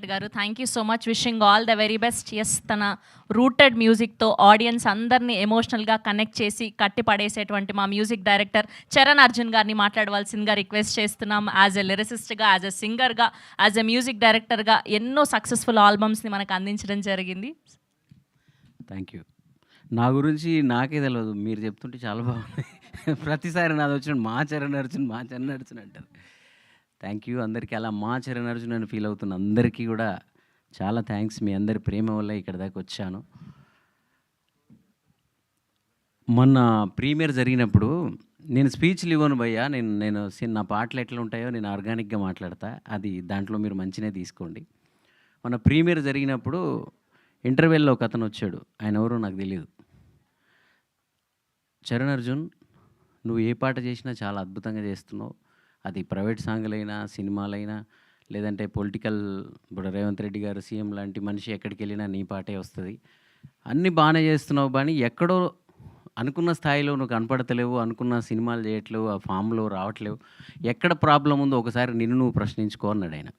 వెంకట్ గారు. Thank you so much. Wishing all the very best. Yes, తన rooted మ్యూజిక్‌తో audience అందరిని ఎమోషనల్‌గా కనెక్ట్ చేసి కట్టి పడేసేటువంటి మా మ్యూజిక్ డైరెక్టర్ చరణ్ అర్జున్ గారిని మాట్లాడవలసిందిగా రిక్వెస్ట్ చేస్తున్నాం. యాజ్ ఎ లిరిసిస్ట్‌గా, యాజ్ ఎ సింగర్‌గా, యాజ్ ఎ మ్యూజిక్ డైరెక్టర్‌గా ఎన్నో సక్సెస్‌ఫుల్ ఆల్బమ్స్‌ని మనకు అందించడం జరిగింది. Thank you. నా గురించి నాకే తెలవదు. మీరు చెప్తుంటే చాలా బాగుంది. ప్రతిసారి నాది వచ్చినప్పుడు మా చరణ్ అర్జున్, మా చరణ్ అర్జున్ అంటారు. థ్యాంక్ యూ అందరికీ. అలా మా చరణ్ అర్జున్ అని ఫీల్ అవుతున్న అందరికీ కూడా చాలా థ్యాంక్స్. మీ అందరి ప్రేమ వల్ల ఇక్కడ దాకా వచ్చాను. మొన్న ప్రీమియర్ జరిగినప్పుడు నేను స్పీచ్లు ఇవ్వను భయ్యా. నా పాటలు ఎట్లా ఉంటాయో నేను ఆర్గానిక్గా మాట్లాడతా. అది దాంట్లో మీరు మంచినే తీసుకోండి. మొన్న ప్రీమియర్ జరిగినప్పుడు ఇంటర్వెల్లో ఒక అతను వచ్చాడు. ఆయన ఎవరో నాకు తెలియదు. చరణ్ అర్జున్, నువ్వు ఏ పాట చేసినా చాలా అద్భుతంగా చేస్తున్నావు. అది ప్రైవేట్ సాంగ్లైనా, సినిమాలైనా, లేదంటే పొలిటికల్, ఇప్పుడు రేవంత్ రెడ్డి గారు సీఎం లాంటి మనిషి ఎక్కడికి వెళ్ళినా నీ పాటే వస్తుంది. అన్నీ బాగానే చేస్తున్నావు, కానీ ఎక్కడో అనుకున్న స్థాయిలో నువ్వు కనపడతలేవు, అనుకున్న సినిమాలు చేయట్లేవు, ఆ ఫామ్లో రావట్లేవు. ఎక్కడ ప్రాబ్లం ఉందో ఒకసారి నిన్ను నువ్వు ప్రశ్నించుకో అన్నాడు ఆయన.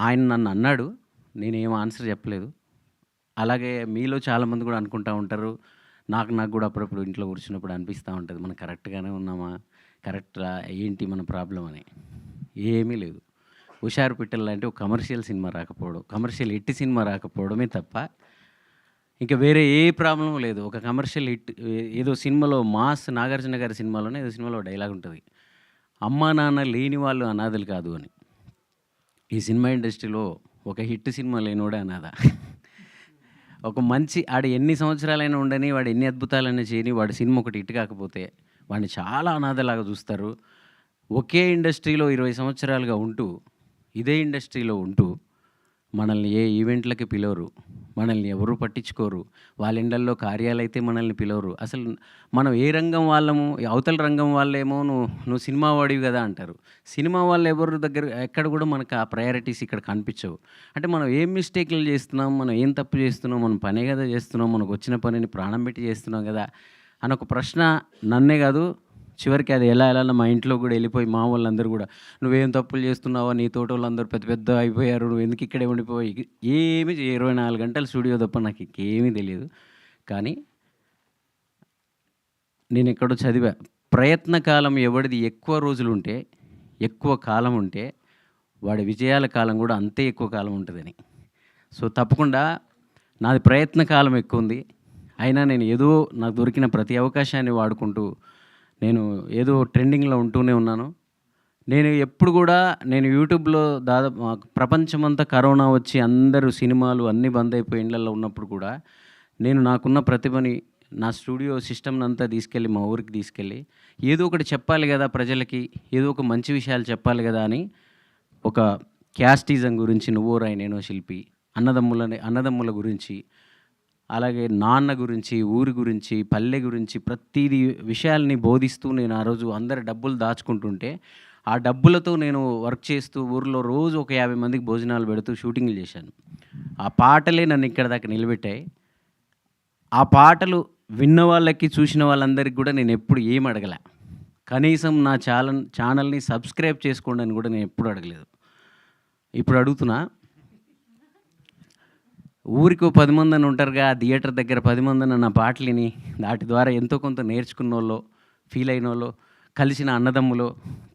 ఆయన నన్ను అన్నాడు, నేనేం ఆన్సర్ చెప్పలేదు. అలాగే మీలో చాలామంది కూడా అనుకుంటూ ఉంటారు. నాకు కూడా అప్పుడప్పుడు ఇంట్లో కూర్చున్నప్పుడు అనిపిస్తూ ఉంటుంది, మనం కరెక్ట్గానే ఉన్నామా, కరెక్టా, ఏంటి మన ప్రాబ్లం అని. ఏమీ లేదు. హుషారు పిట్టలు లాంటి ఒక కమర్షియల్ సినిమా రాకపోవడం, కమర్షియల్ హిట్ సినిమా రాకపోవడమే తప్ప ఇంకా వేరే ఏ ప్రాబ్లం లేదు. ఒక కమర్షియల్ హిట్ ఏదో సినిమాలో మాస్ నాగార్జున గారి సినిమాలోనే ఏదో సినిమాలో డైలాగ్ ఉంటుంది, అమ్మా నాన్న లేని వాళ్ళు అనాథలు కాదు అని. ఈ సినిమా ఇండస్ట్రీలో ఒక హిట్ సినిమా లేనివాడే అనాథ. ఒక మంచి ఆడు ఎన్ని సంవత్సరాలైనా ఉండని, వాడు ఎన్ని అద్భుతాలైనా చేయని, వాడి సినిమా ఒకటి హిట్ కాకపోతే వాడిని చాలా అనాథలాగా చూస్తారు. ఒకే ఇండస్ట్రీలో 20 సంవత్సరాలుగా ఉంటూ, ఇదే ఇండస్ట్రీలో ఉంటూ మనల్ని ఏ ఈవెంట్లకి పిలవరు, మనల్ని ఎవరు పట్టించుకోరు. వాళ్ళ ఇండ్లల్లో కార్యాలైతే మనల్ని పిలవరు. అసలు మనం ఏ రంగం వాళ్ళము, అవతల రంగం వాళ్ళేమో నువ్వు సినిమా వాడివి కదా అంటారు. సినిమా వాళ్ళు ఎవరి దగ్గర ఎక్కడ కూడా మనకు ఆ ప్రయారిటీస్ ఇక్కడ కనిపించవు. అంటే మనం ఏం మిస్టేక్లు చేస్తున్నాం, మనం ఏం తప్పు చేస్తున్నాం, మనం పనే కదా చేస్తున్నాం, మనకు వచ్చిన పనిని ప్రాణం పెట్టి చేస్తున్నాం కదా అని ఒక ప్రశ్న నన్నే కాదు, చివరికి అది ఎలా మా ఇంట్లో కూడా వెళ్ళిపోయి మా వాళ్ళందరూ కూడా, నువ్వేం తప్పులు చేస్తున్నావో, నీ తోట వాళ్ళందరూ పెద్ద పెద్ద అయిపోయారు, నువ్వు ఎందుకు ఇక్కడే ఉండిపోయి, ఏమి 24 గంటలు స్టూడియో తప్ప నాకు ఇంకేమీ తెలియదు. కానీ నేను ఎక్కడో చదివా, ప్రయత్న కాలం ఎవడిది ఎక్కువ రోజులు ఉంటే, ఎక్కువ కాలం ఉంటే, వాడి విజయాల కాలం కూడా అంతే ఎక్కువ కాలం ఉంటుందని. సో తప్పకుండా నాది ప్రయత్న కాలం ఎక్కువ ఉంది. అయినా నేను ఏదో నాకు దొరికిన ప్రతి అవకాశాన్ని వాడుకుంటూ నేను ఏదో ట్రెండింగ్లో ఉంటూనే ఉన్నాను. నేను ఎప్పుడు కూడా యూట్యూబ్లో దాదాపు ప్రపంచమంతా కరోనా వచ్చి అందరూ సినిమాలు అన్నీ బంద్ అయిపోయి ఇళ్ళల్లో ఉన్నప్పుడు కూడా నేను నాకున్న ప్రతిభని, నా స్టూడియో సిస్టమ్ని అంతా తీసుకెళ్ళి మా ఊరికి తీసుకెళ్ళి ఏదో ఒకటి చెప్పాలి కదా ప్రజలకి, ఏదో ఒక మంచి విషయాలు చెప్పాలి కదా అని, ఒక క్యాస్టిజం గురించి, నువ్వో రాయి నేనో శిల్పి, అన్నదమ్ముల గురించి, అలాగే నాన్న గురించి, ఊరి గురించి, పల్లె గురించి ప్రతిదీ విషయాల్ని బోధిస్తూ నేను ఆ రోజు అందరి డబ్బులు దాచుకుంటుంటే, ఆ డబ్బులతో నేను వర్క్ చేస్తూ ఊర్లో రోజు ఒక 50 మందికి భోజనాలు పెడుతూ షూటింగ్లు చేశాను. ఆ పాటలే నన్ను ఇక్కడ దాకా నిలబెట్టాయి. ఆ పాటలు విన్న వాళ్ళకి, చూసిన వాళ్ళందరికీ కూడా నేను ఎప్పుడు ఏం అడగలే. కనీసం నా ఛానల్ని సబ్స్క్రైబ్ చేసుకోండి అని కూడా నేను ఎప్పుడు అడగలేదు. ఇప్పుడు అడుగుతున్నా, ఊరికి 10 మంది అని ఉంటారుగా, థియేటర్ దగ్గర 10 మంది అని నా పాటలిని వాటి ద్వారా ఎంతో కొంత నేర్చుకున్నోళ్ళు, ఫీల్ అయిన వాళ్ళు, కలిసిన అన్నదమ్ములు,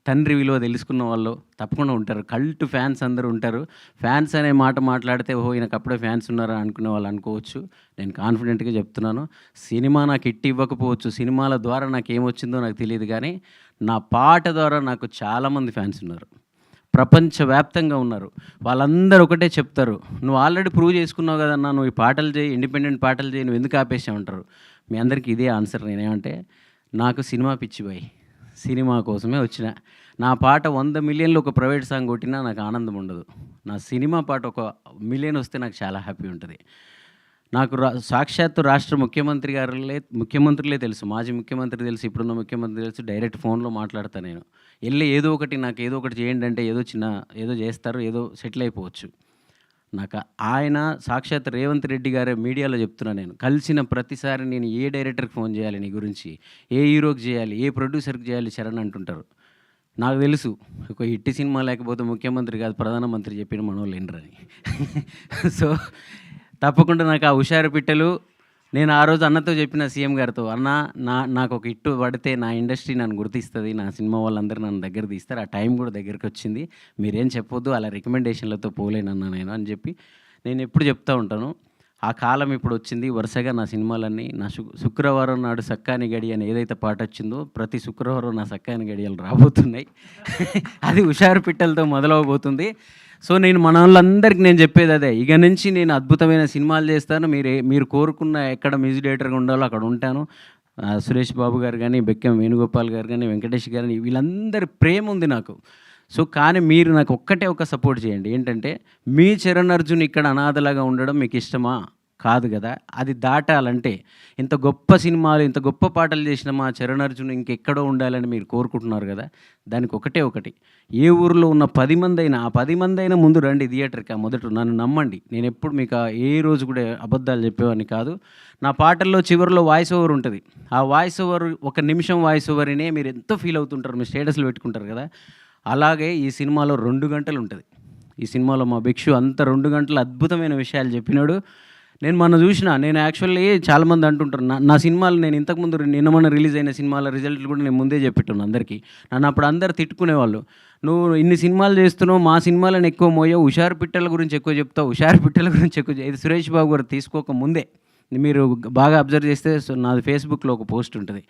తండ్రి విలువ తెలుసుకున్న వాళ్ళు తప్పకుండా ఉంటారు. కల్ట్ ఫ్యాన్స్ అందరూ ఉంటారు. ఫ్యాన్స్ అనే మాట మాట్లాడితే ఓహో ఈయనకు అప్పుడే ఫ్యాన్స్ ఉన్నారా అనుకునే వాళ్ళు అనుకోవచ్చు. నేను కాన్ఫిడెంట్గా చెప్తున్నాను, సినిమా నాకు హిట్ ఇవ్వకపోవచ్చు, సినిమాల ద్వారా నాకు ఏమొచ్చిందో నాకు తెలియదు, కానీ నా పాట ద్వారా నాకు చాలామంది ఫ్యాన్స్ ఉన్నారు, ప్రపంచవ్యాప్తంగా ఉన్నారు. వాళ్ళందరూ ఒకటే చెప్తారు, నువ్వు ఆల్రెడీ ప్రూవ్ చేసుకున్నావు కదన్నా, నువ్వు ఈ పాటలు చేయి, ఇండిపెండెంట్ పాటలు చేయి, నువ్వు ఎందుకు ఆపేసావు అంటారు. మీ అందరికీ ఇదే ఆన్సర్. నేనేమంటే, నాకు సినిమా పిచ్చి బాయ్, సినిమా కోసమే వచ్చిన. నా పాట 100 మిలియన్లు ఒక ప్రైవేట్ సాంగ్ కొట్టినా నాకు ఆనందం ఉండదు. నా సినిమా పాట 1 మిలియన్ వస్తే నాకు చాలా హ్యాపీ ఉంటుంది. నాకు సాక్షాత్తు రాష్ట్ర ముఖ్యమంత్రులే తెలుసు, మాజీ ముఖ్యమంత్రి తెలుసు, ఇప్పుడున్న ముఖ్యమంత్రి తెలుసు. డైరెక్ట్ ఫోన్లో మాట్లాడతాను నేను. వెళ్ళి నాకు ఏదో ఒకటి చేయండి అంటే ఏదో చేస్తారు, ఏదో సెటిల్ అయిపోవచ్చు. నాకు ఆయన సాక్షాత్ రేవంత్ రెడ్డి గారే మీడియాలో చెప్తున్నా, నేను కలిసిన ప్రతిసారి నేను ఏ డైరెక్టర్కి ఫోన్ చేయాలి నీ గురించి, ఏ హీరోకి చేయాలి, ఏ ప్రొడ్యూసర్కి చేయాలి చరణ్ అంటుంటారు. నాకు తెలుసు ఒక హిట్ సినిమా లేకపోతే ముఖ్యమంత్రి కాదు ప్రధానమంత్రి చెప్పిన మనోళ్ళు వినరని. సో తప్పకుండా నాకు ఆ హుషారు పిట్టలు నేను ఆ రోజు అన్నతో చెప్పిన సీఎం గారితో, అన్న నాకు ఒక హిట్ పడితే నా ఇండస్ట్రీ నన్ను గుర్తిస్తుంది, నా సినిమా వాళ్ళందరూ నన్ను దగ్గర తీస్తారు, ఆ టైం కూడా దగ్గరికి వచ్చింది, మీరేం చెప్పొద్దు, అలా రికమెండేషన్లతో పోలేనన్నా నేను అని చెప్పి నేను ఎప్పుడు చెప్తూ ఉంటాను. ఆ కాలం ఇప్పుడు వచ్చింది. వరుసగా నా సినిమాలన్నీ నా శుక్రవారం నాడు సక్కాని గడి అని ఏదైతే పాట వచ్చిందో ప్రతి శుక్రవారం నా సక్కాని గడియలు రాబోతున్నాయి. అది హుషారు పిట్టలతో మొదలవబోతుంది. సో నేను మన వాళ్ళందరికీ నేను చెప్పేది అదే, ఇక నుంచి నేను అద్భుతమైన సినిమాలు చేస్తాను. మీరు కోరుకున్న ఎక్కడ మ్యూజిక్ డైరెక్టర్గా ఉండాలో అక్కడ ఉంటాను. సురేష్ బాబు గారు కానీ, బెక్కం వేణుగోపాల్ గారు కానీ, వెంకటేష్ గారిని, వీళ్ళందరి ప్రేమ ఉంది నాకు. సో కానీ మీరు నాకు ఒక్కటే ఒక సపోర్ట్ చేయండి, ఏంటంటే మీ చరణ్ అర్జున్ ఇక్కడ అనాథలాగా ఉండడం మీకు ఇష్టమా? కాదు కదా. అది దాటాలంటే ఇంత గొప్ప సినిమాలు ఇంత గొప్ప పాటలు చేసిన మా చరణ్ అర్జున్ ఇంకెక్కడో ఉండాలని మీరు కోరుకుంటున్నారు కదా. దానికి ఒకటి, ఏ ఊరిలో ఉన్న 10 మంది అయినా ఆ 10 మంది అయినా ముందు రండి థియేటర్కి. మొదట నన్ను నమ్మండి, నేను ఎప్పుడు మీకు ఏ రోజు కూడా అబద్ధాలు చెప్పేవాడిని కాదు. నా పాటల్లో చివరిలో వాయిస్ ఓవర్ ఉంటుంది. ఆ వాయిస్ ఓవర్ 1 నిమిషం వాయిస్ ఓవర్నే మీరు ఎంతో ఫీల్ అవుతుంటారు, మీరు స్టేటస్లు పెట్టుకుంటారు కదా. అలాగే ఈ సినిమాలో 2 గంటలు ఉంటుంది. ఈ సినిమాలో మా భిక్షు అంత 2 గంటలు అద్భుతమైన విషయాలు చెప్పినాడు. నేను యాక్చువల్లీ చాలామంది అంటుంటారు నా సినిమాలు, నేను ఇంతకుముందు నిన్న రిలీజ్ అయిన సినిమాల రిజల్ట్లు కూడా నేను ముందే చెప్పిట్టున్నాను అందరికీ. నన్ను అప్పుడు అందరు తిట్టుకునేవాళ్ళు, నువ్వు ఇన్ని సినిమాలు చేస్తున్నావు, మా సినిమాలను ఎక్కువ మోయావు, హుషారు పిట్టల గురించి ఎక్కువ చెప్తావు, హుషారు పిట్టల గురించి ఎక్కువ. ఇది సురేష్ బాబు గారు తీసుకోక ముందే మీరు బాగా అబ్జర్వ్ చేస్తే నాది ఫేస్బుక్లో ఒక పోస్ట్ ఉంటుంది,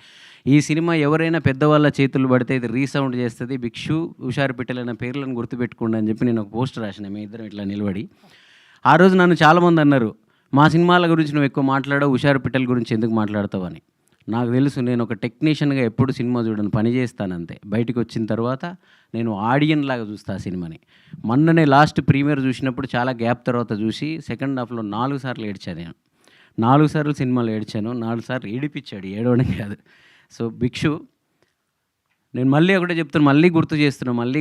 ఈ సినిమా ఎవరైనా పెద్దవాళ్ళ చేతులు పడితే ఇది రీసౌండ్ చేస్తుంది, భిక్షు హుషారు పిట్టలైన పేర్లను గుర్తుపెట్టుకోండి అని చెప్పి నేను ఒక పోస్ట్ రాసిన. మీ ఇద్దరం ఇట్లా నిలబడి ఆ రోజు నన్ను చాలామంది అన్నారు, మా సినిమాల గురించి నువ్వు ఎక్కువ మాట్లాడావు, హుషారు పిట్టల గురించి ఎందుకు మాట్లాడతావు అని. నాకు తెలుసు, నేను ఒక టెక్నీషియన్గా ఎప్పుడు సినిమా చూడను, పని చేస్తానంతే. బయటకు వచ్చిన తర్వాత నేను ఆడియన్ లాగా చూస్తాను ఆ సినిమాని. మొన్ననే లాస్ట్ ప్రీమియర్ చూసినప్పుడు చాలా గ్యాప్ తర్వాత చూసి సెకండ్ హాఫ్లో 4 సార్లు ఏడ్చాను. నేను 4 సార్లు సినిమాలు ఏడ్చాను, 4 సార్లు ఏడిపించాడు, ఏడవడం కాదు. సో భిక్షు, నేను మళ్ళీ ఒకటే చెప్తున్నా, మళ్ళీ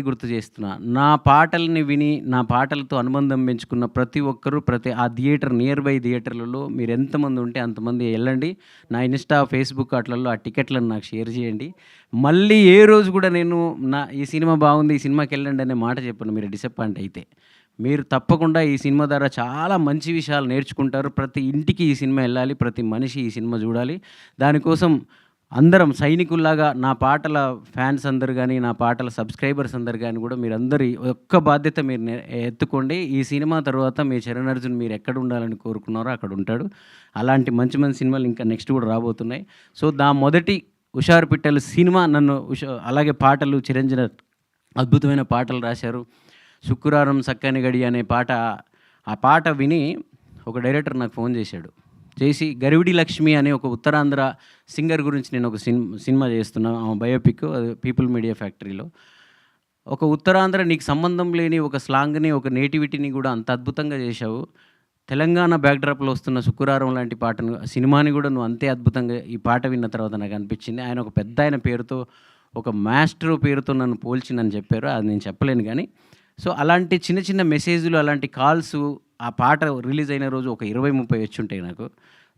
గుర్తు చేస్తున్నా, నా పాటల్ని విని నా పాటలతో అనుబంధం పెంచుకున్న ప్రతి ఒక్కరూ ఆ థియేటర్, నియర్ బై థియేటర్లలో మీరు ఎంతమంది ఉంటే అంతమంది వెళ్ళండి. నా ఇన్స్టా, ఫేస్బుక్ అట్లలో ఆ టికెట్లను నాకు షేర్ చేయండి. మళ్ళీ ఏ రోజు కూడా నేను ఈ సినిమా బాగుంది, ఈ సినిమాకి వెళ్ళండి అనే మాట చెప్పను. మీరు డిసప్పాయింట్ అయితే మీరు తప్పకుండా ఈ సినిమా ద్వారా చాలా మంచి విషయాలు నేర్చుకుంటారు. ప్రతి ఇంటికి ఈ సినిమా వెళ్ళాలి, ప్రతి మనిషి ఈ సినిమా చూడాలి. దానికోసం అందరం సైనికుల్లాగా నా పాటల ఫ్యాన్స్ అందరు కానీ, నా పాటల సబ్స్క్రైబర్స్ అందరు కానీ కూడా మీరందరి ఒక్క బాధ్యత మీరు ఎత్తుకోండి. ఈ సినిమా తర్వాత మీ చరణ్ అర్జున్ మీరు ఎక్కడ ఉండాలని కోరుకున్నారో అక్కడ ఉంటాడు. అలాంటి మంచి మంచి సినిమాలు ఇంకా నెక్స్ట్ కూడా రాబోతున్నాయి. సో మొదటి హుషారు పిట్టలు సినిమా నన్ను అలాగే పాటలు చిరంజీవి అద్భుతమైన పాటలు రాశారు. శుక్రవారం సక్కని గడి అనే పాట, ఆ పాట విని ఒక డైరెక్టర్ నాకు ఫోన్ చేసి గరివిడి లక్ష్మి అనే ఒక ఉత్తరాంధ్ర సింగర్ గురించి నేను ఒక సినిమా చేస్తున్నాను, బయోపిక్, పీపుల్ మీడియా ఫ్యాక్టరీలో. ఒక ఉత్తరాంధ్ర నీకు సంబంధం లేని ఒక స్లాంగ్ని, ఒక నేటివిటీని కూడా అంత అద్భుతంగా చేశావు. తెలంగాణ బ్యాక్డ్రాప్లో వస్తున్న శుక్రవారం లాంటి పాటను, సినిమాని కూడా నువ్వు అంతే అద్భుతంగా ఈ పాట విన్న తర్వాత నాకు అనిపించింది. ఆయన ఒక పెద్ద ఆయన పేరుతో, ఒక మాస్టర్ పేరుతో నన్ను పోల్చిందని చెప్పారు, అది నేను చెప్పలేను కానీ. సో అలాంటి చిన్న చిన్న మెసేజ్లు, అలాంటి కాల్స్ ఆ పాట రిలీజ్ అయిన రోజు ఒక 20-30 వచ్చి ఉంటాయి నాకు.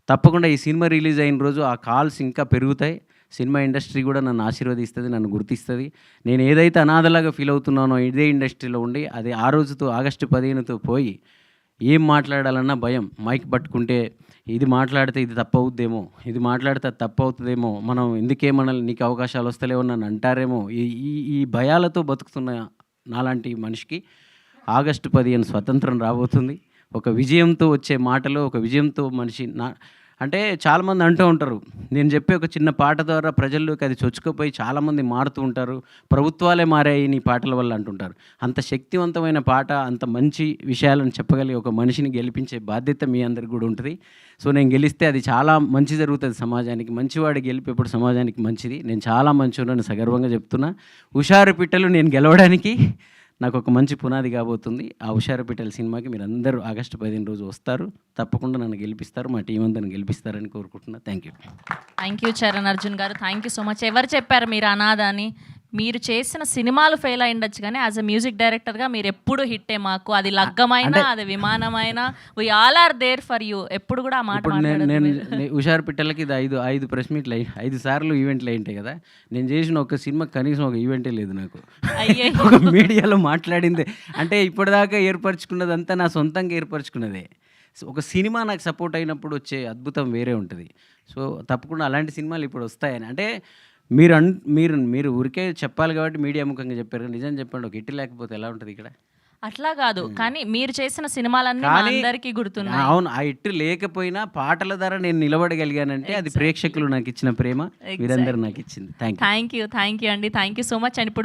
తప్పకుండా ఈ సినిమా రిలీజ్ అయిన రోజు ఆ కాల్స్ ఇంకా పెరుగుతాయి. సినిమా ఇండస్ట్రీ కూడా నన్ను ఆశీర్వదిస్తుంది, నన్ను గుర్తిస్తుంది. నేను ఏదైతే అనాథలాగా ఫీల్ అవుతున్నానో ఇదే ఇండస్ట్రీలో ఉండి, అది ఆ రోజుతో ఆగస్టు 15తో పోయి ఏం మాట్లాడాలన్నా భయం. మైక్ పట్టుకుంటే ఇది మాట్లాడితే ఇది తప్పవుద్దేమో, ఇది మాట్లాడితే అది తప్పవుతుందేమో, మనం ఎందుకేమనాలి, నీకు అవకాశాలు వస్తలేవో నన్ను అంటారేమో, ఈ భయాలతో బతుకుతున్న నాలాంటి మనిషికి ఆగస్టు 15 స్వతంత్రం రాబోతుంది. ఒక విజయంతో వచ్చే మాటలు, ఒక విజయంతో మనిషి అంటే చాలామంది అంటూ ఉంటారు, నేను చెప్పే ఒక చిన్న పాట ద్వారా ప్రజల్లోకి అది చొచ్చుకుపోయి చాలామంది మారుతూ ఉంటారు, ప్రభుత్వాలే మారాయి నీ పాటల వల్ల అంటుంటారు. అంత శక్తివంతమైన పాట, అంత మంచి విషయాలను చెప్పగలిగే ఒక మనిషిని గెలిపించే బాధ్యత మీ అందరికి కూడా ఉంటుంది. సో నేను గెలిస్తే అది చాలా మంచి జరుగుతుంది సమాజానికి. మంచివాడు గెలిపి ఎప్పుడు సమాజానికి మంచిది. నేను చాలా మంచివాడిని సగర్వంగా చెప్తున్నా. హుషారు పిట్టలు నేను గెలవడానికి నాకు ఒక మంచి పునాది కాబోతుంది. ఆ హుషారు పిట్టల సినిమాకి మీరు అందరూ ఆగస్టు 15 రోజు వస్తారు, తప్పకుండా నన్ను గెలిపిస్తారు, మా టీం అంతా గెలిపిస్తారని కోరుకుంటున్నా. థ్యాంక్ యూ చరణ్ అర్జున్ గారు, థ్యాంక్ యూ సో మచ్. ఎవరు చెప్పారు మీరు అనాథ అని? మీరు చేసిన సినిమాలు ఫెయిల్ అయి ఉండొచ్చు కానీ యాజ్ అ మ్యూజిక్ డైరెక్టర్గా మీరు ఎప్పుడు హిట్టే మాకు. అది లగ్గమైనా అది విమానమైనా we all are there for you. ఎప్పుడు కూడా ఆ మాట ఇప్పుడు నేను మాట్లాడొద్దు మీరు. హుషారు పిట్టలకి ఇది 5 ప్రెస్ మీట్లు 5 సార్లు ఈవెంట్లు అయింటాయి కదా. నేను చేసిన ఒక సినిమా కనీసం ఒక ఈవెంటే లేదు నాకు. అయ్యే ఒక మీడియాలో మాట్లాడిందే అంటే ఇప్పటిదాకా ఏర్పరచుకున్నదంతా నా సొంతంగా ఏర్పరచుకున్నదే. ఒక సినిమా నాకు సపోర్ట్ అయినప్పుడు వచ్చే అద్భుతం వేరే ఉంటుంది. సో తప్పకుండా అలాంటి సినిమాలు ఇప్పుడు వస్తాయని అంటే మీరు ఊరికే చెప్పాలి కాబట్టి మీడియా ముఖంగా చెప్పారు కదా. నిజం చెప్పండి, ఒక హిట్ లేకపోతే ఎలా ఉంటుంది ఇక్కడ? అట్లా కాదు కానీ మీరు చేసిన సినిమాలన్నీ మా కానీ అందరికీ గుర్తున్నాయి. అవును, ఆ హిట్ లేకపోయినా పాటల ద్వారా నేను నిలబడగలిగానంటే అది ప్రేక్షకులు నాకు ఇచ్చిన ప్రేమ, మీరందరూ నాకు ఇచ్చింది. థ్యాంక్ యూ థ్యాంక్ యూ అండి. Thank you so much. And ఇప్పుడు